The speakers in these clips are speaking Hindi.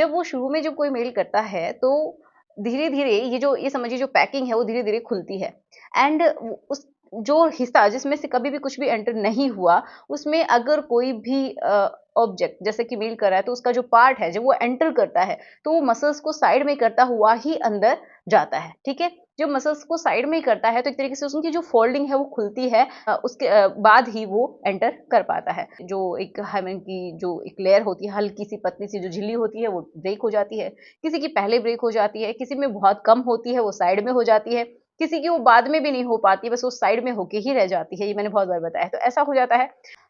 जब वो शुरू में जब कोई मेल करता है तो धीरे-धीरे ये समझिए जो पैकिंग है वो धीरे-धीरे खुलती है एंड उस जो हिस्सा जिसमें से कभी भी कुछ भी एंटर नहीं हुआ, उसमें अगर कोई भी ऑब्जेक्ट जैसे कि मेल कर रहा है तो उसका जो पार्ट है जब वो एंटर करता है, तो वो मसल्स को साइड में करता हुआ ही अंदर जाता है, ठीक है? जो मसल्स को साइड में करता है तो एक तरीके से उसकी जो फोल्डिंग है वो खुलती है उसके बाद ही वो एंटर कर पाता है। जो एक हाइमेन की जो एक लेयर होती है, हल्की सी पतली सी जो झिल्ली होती है वो ब्रेक हो जाती है। किसी की पहले ब्रेक हो जाती है, किसी में बहुत कम होती है वो साइड में हो जाती है, किसी की वो बाद में भी नहीं हो पाती, बस वो साइड में होके ही रह जाती है। ये मैंने बहुत बार बताया है। तो ऐसा हो जाता है।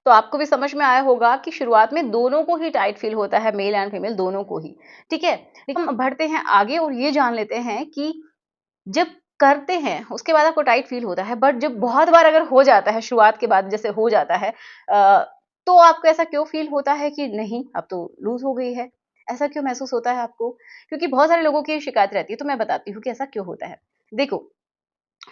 तो आपको भी समझ में आया होगा कि शुरुआत में दोनों को ही टाइट फील होता है, मेल एंड फीमेल दोनों को ही, ठीक है? लेकिन हम बढ़ते हैं आगे और ये जान लेते हैं कि जब करते हैं, उसके बाद आपको टाइट फ़ील होता है, बट जब बहुत बार अगर हो जाता है, शुरुआत के बाद जैसे हो जाता है तो आपको ऐसा क्यों फ़ील होता है कि नहीं, अब तो लूज़ हो गई है? ऐसा क्यों महसूस होता है आपको? क्योंकि बहुत सारे लोगों की शिकायत रहती है, तो मैं बताती हूँ कि ऐसा क्यों होता है। देखो,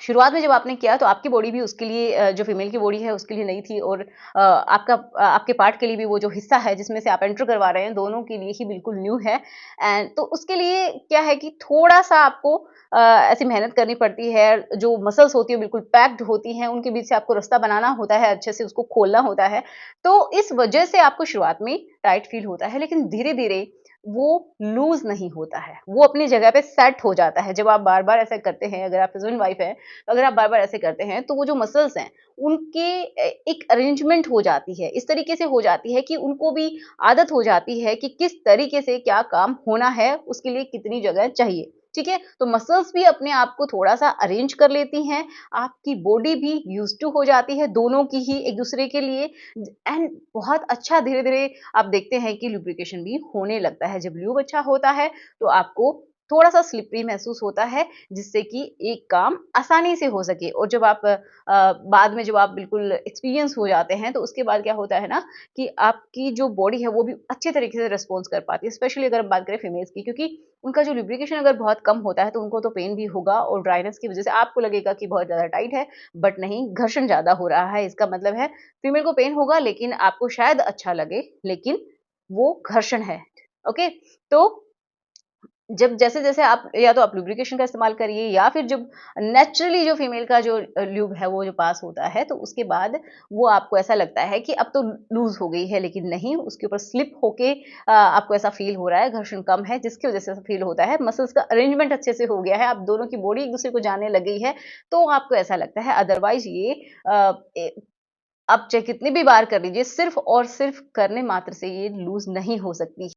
शुरुआत में जब आपने किया तो आपकी बॉडी भी उसके लिए जो फीमेल की बॉडी है उसके लिए नई थी और आपके पार्ट के लिए भी वो जो हिस्सा है जिसमें से आप एंटर करवा रहे हैं दोनों के लिए ही बिल्कुल न्यू है एंड तो उसके लिए क्या है कि थोड़ा-सा आपको ऐसी मेहनत करनी पड़ती है, जो मसल्स होती है बिल्कुल पैक्ड होती हैं, उनके बीच से आपको रास्ता बनाना होता है, अच्छे से उसको खोलना होता है। तो इस वजह से आपको शुरुआत में टाइट फील होता है, लेकिन धीरे-धीरे वो लूज़ नहीं होता है, वो अपनी जगह पे सेट हो जाता है। जब आप बार-बार ऐसा करते हैं, अगर आप हस्बैंड वाइफ हैं, तो अगर आप बार-बार ऐसे करते हैं, तो वो जो मसल्स हैं, उनके एक अरेंजमेंट हो जाती है। इस तरीके से हो जाती है कि उनको भी आदत हो जाती है कि किस तरीके से क्या काम होना है, उसके लिए कितनी जगह चाहिए। ठीक है? तो मसल्स भी अपने आप को थोड़ा-सा अरेंज कर लेती हैं, आपकी बॉडी भी यूज़्ड टू हो जाती है दोनों की ही एक-दूसरे के लिए एंड बहुत अच्छा धीरे-धीरे आप देखते हैं कि लुब्रिकेशन भी होने लगता है। जब ल्यूब अच्छा होता है, तो आपको थोड़ा-सा स्लिपरी महसूस होता है, जिससे कि एक काम आसानी से हो सके और जब आप बाद में जब आप बिल्कुल एक्सपीरियंस हो जाते हैं, तो उसके बाद क्या होता है ना कि आपकी जो बॉडी है, वो भी अच्छे तरीके से रिस्पॉन्स कर पाती है, स्पेशली अगर हम बात करें फीमेल्स की क्योंकि उनका जो लुब्रिकेशन अगर बहुत कम होता है, तो उनको तो पेन भी होगा और ड्राइनेस की वजह से आपको लगेगा कि बहुत ज़्यादा टाइट है, बट नहीं, घर्षण ज़्यादा हो रहा है। इसका मतलब है फीमेल को पेन होगा लेकिन आपको शायद अच्छा लगे, लेकिन वो घर्षण है। ओके? तो जब जैसे-जैसे आप या तो आप लुब्रिकेशन का इस्तेमाल करिए या फिर जब नेचुरली जो फीमेल का जो ल्यूब है वो जो पास होता है, तो उसके बाद वो आपको ऐसा लगता है कि अब तो लूज़ हो गई है, लेकिन नहीं उसके ऊपर स्लिप होके आपको ऐसा फ़ील हो रहा है, घर्षण कम है जिसकी वज़ह से ऐसा फ़ील होता है। मसल्स का अरेंजमेंट अच्छे से हो गया है, अब दोनों की बॉडी एक-दूसरे को जानने लग गई है, तो आपको ऐसा लगता है अदरवाइज़ ये अ, ए आप चाहे कितनी भी बार कर लीजिए, सिर्फ़ और सिर्फ़ करने मात्र से ये लूज़ नहीं हो सकती।